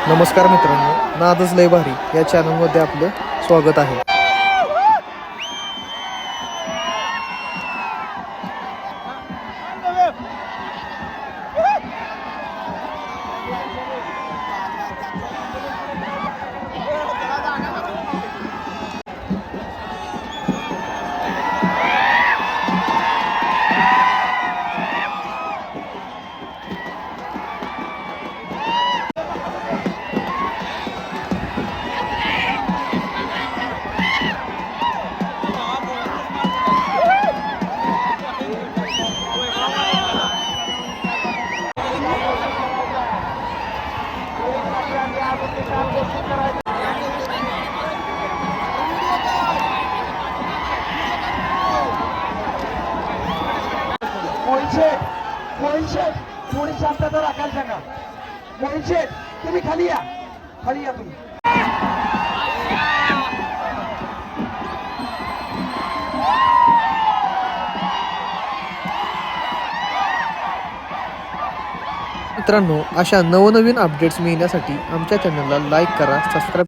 नमस्कार मित्रांनो, नादच लय भारी या चॅनलमध्ये आपलं स्वागत आहे. मोहित थोडी शांतता राखायला सांगा. मोहित तुम्ही खाली या तुम्ही. मित्रांनो, अशा नवनवीन अपडेट्स मिळण्यासाठी आमच्या चॅनलला लाईक करा, सबस्क्राईब